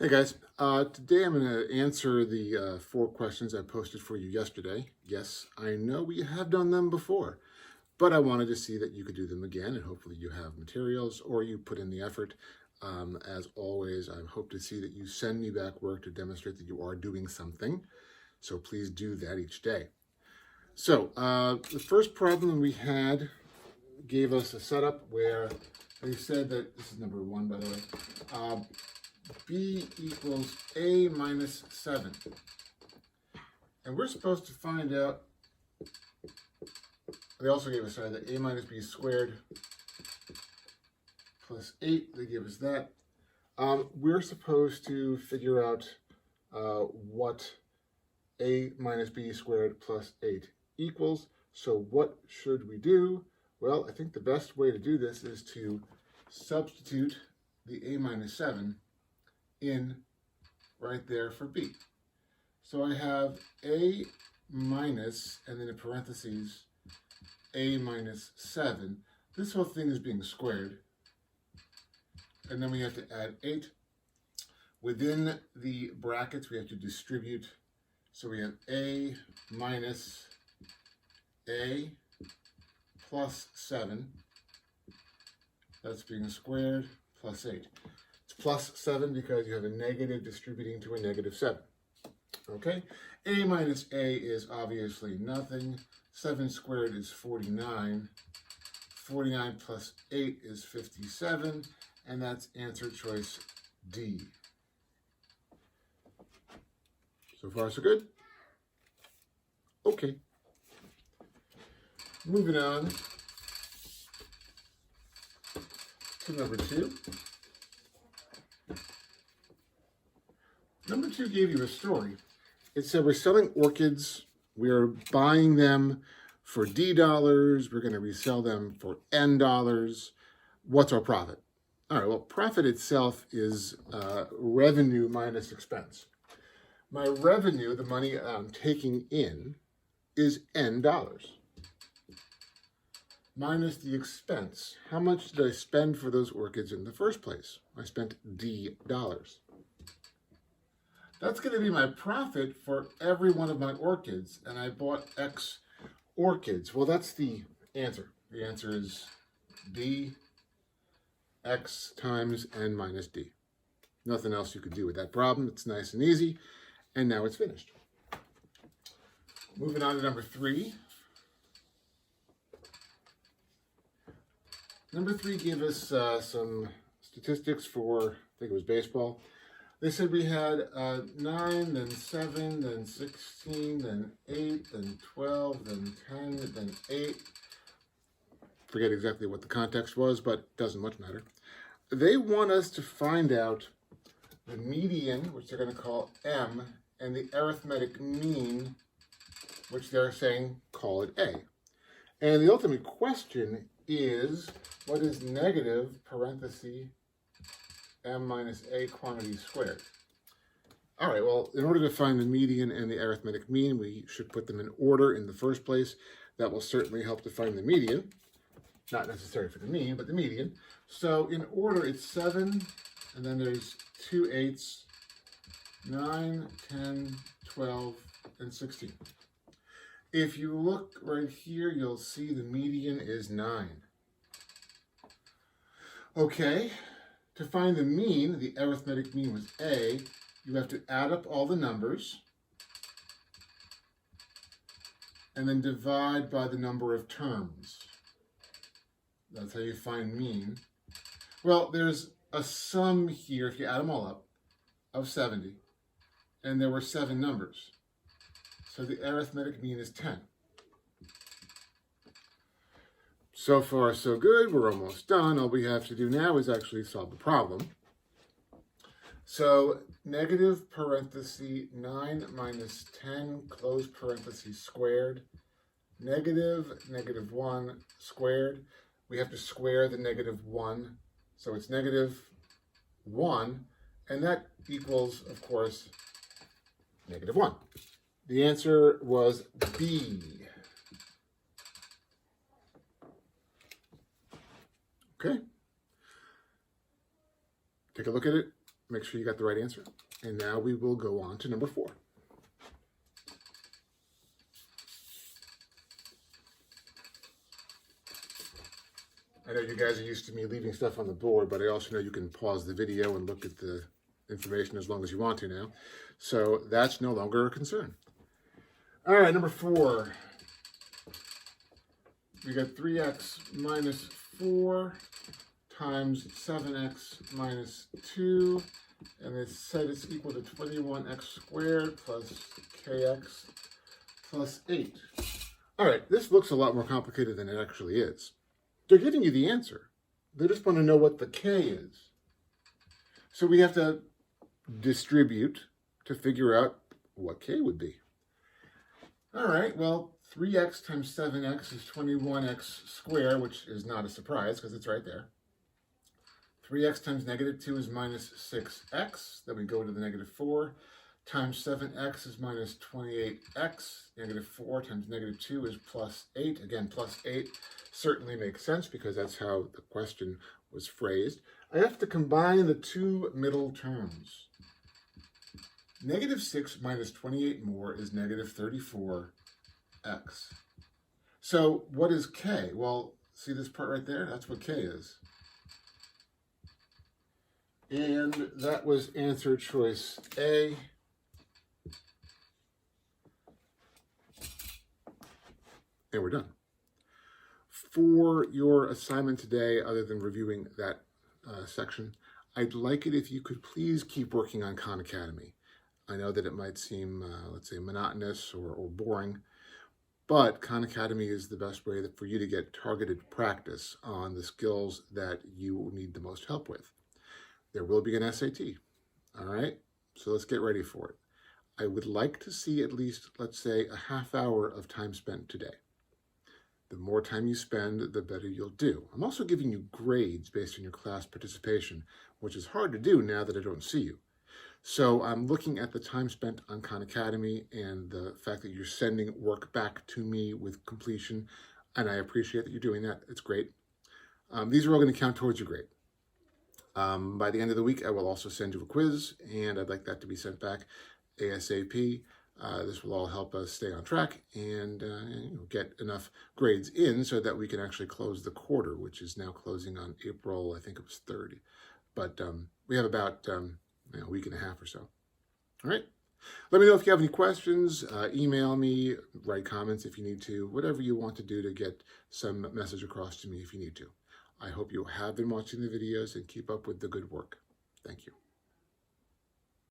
Hey guys, today I'm going to answer the 4 questions I posted for you yesterday. Yes, I know we have done them before, but I wanted to see that you could do them again, and hopefully you have materials or you put in the effort. As always, I hope to see that you send me back work to demonstrate that you are doing something, so please do that each day. So the first problem we had gave us a setup where they said that, this is number 1 by the way, b equals a minus 7. And we're supposed to find out, they also gave us that a minus b squared plus 8, they give us that. We're supposed to figure out what a minus b squared plus 8 equals. So what should we do? Well, I think the best way to do this is to substitute the a minus 7 in right there for b. So I have a minus, and then in parentheses, a minus 7. This whole thing is being squared. And then we have to add 8. Within the brackets, we have to distribute. So we have a minus a plus 7. That's being squared plus 8. It's plus 7 because you have a negative distributing to a negative 7. Okay, a minus a is obviously nothing. 7 squared is 49. 49 plus 8 is 57. And that's answer choice D. So far, so good? Okay. Moving on to number 2. Number 2 gave you a story. It said we're selling orchids. We're buying them for D dollars. We're going to resell them for N dollars. What's our profit? All right, well, profit itself is revenue minus expense. My revenue, the money I'm taking in, is N dollars. Minus the expense. How much did I spend for those orchids in the first place? I spent D dollars. That's going to be my profit for every one of my orchids, and I bought X orchids. Well, that's the answer. The answer is B, X times N minus D. Nothing else you could do with that problem. It's nice and easy, and now it's finished. Moving on to number 3. Number 3 gave us some statistics for, I think it was baseball. They said we had 9, then 7, then 16, then 8, then 12, then 10, then 8. Forget exactly what the context was, but it doesn't much matter. They want us to find out the median, which they're going to call M, and the arithmetic mean, which they're saying call it A. And the ultimate question is, what is negative parenthesis M minus A quantity squared? All right, well, in order to find the median and the arithmetic mean, we should put them in order in the first place. That will certainly help to find the median. Not necessary for the mean, but the median. So in order, it's 7, and then there's 2 8s, 9, 10, 12, and 16. If you look right here, you'll see the median is 9. Okay. To find the mean, the arithmetic mean was A, you have to add up all the numbers and then divide by the number of terms. That's how you find mean. Well, there's a sum here, if you add them all up, of 70, and there were 7 numbers. So the arithmetic mean is 10. So far, so good. We're almost done. All we have to do now is actually solve the problem. So negative parenthesis 9 minus 10 close parenthesis squared, negative 1 squared. We have to square the negative 1. So it's negative 1, and that equals, of course, negative 1. The answer was B. Okay. Take a look at it. make sure you got the right answer. And now we will go on to number 4. I know you guys are used to me leaving stuff on the board, but I also know you can pause the video and look at the information as long as you want to now. So that's no longer a concern. All right, number 4. We got 3x minus 4 times 7x minus 2, and it said it's equal to 21x squared plus kx plus 8. All right, this looks a lot more complicated than it actually is. They're giving you the answer. They just want to know what the k is. So we have to distribute to figure out what k would be. All right, well, 3x times 7x is 21x squared, which is not a surprise because it's right there. 3x times negative 2 is minus 6x. Then we go to the negative 4. Times 7x is minus 28x. Negative 4 times negative 2 is plus 8. Again, plus 8 certainly makes sense because that's how the question was phrased. I have to combine the two middle terms. Negative 6 minus 28 more is negative 34x. So what is k? Well, see this part right there? That's what k is. And that was answer choice A. And we're done. For your assignment today, other than reviewing that section, I'd like it if you could please keep working on Khan Academy. I know that it might seem, let's say, monotonous or boring, but Khan Academy is the best way for you to get targeted practice on the skills that you will need the most help with. There will be an SAT, all right? So let's get ready for it. I would like to see at least, let's say, a half hour of time spent today. The more time you spend, the better you'll do. I'm also giving you grades based on your class participation, which is hard to do now that I don't see you. So I'm looking at the time spent on Khan Academy and the fact that you're sending work back to me with completion, and I appreciate that you're doing that. It's great. These are all going to count towards your grade. By the end of the week, I will also send you a quiz, and I'd like that to be sent back ASAP. This will all help us stay on track and get enough grades in so that we can actually close the quarter, which is now closing on April, I think it was 3rd. But we have about a week and a half or so. All right. Let me know if you have any questions. Email me, write comments if you need to, whatever you want to do to get some message across to me if you need to. I hope you have been watching the videos and keep up with the good work. Thank you.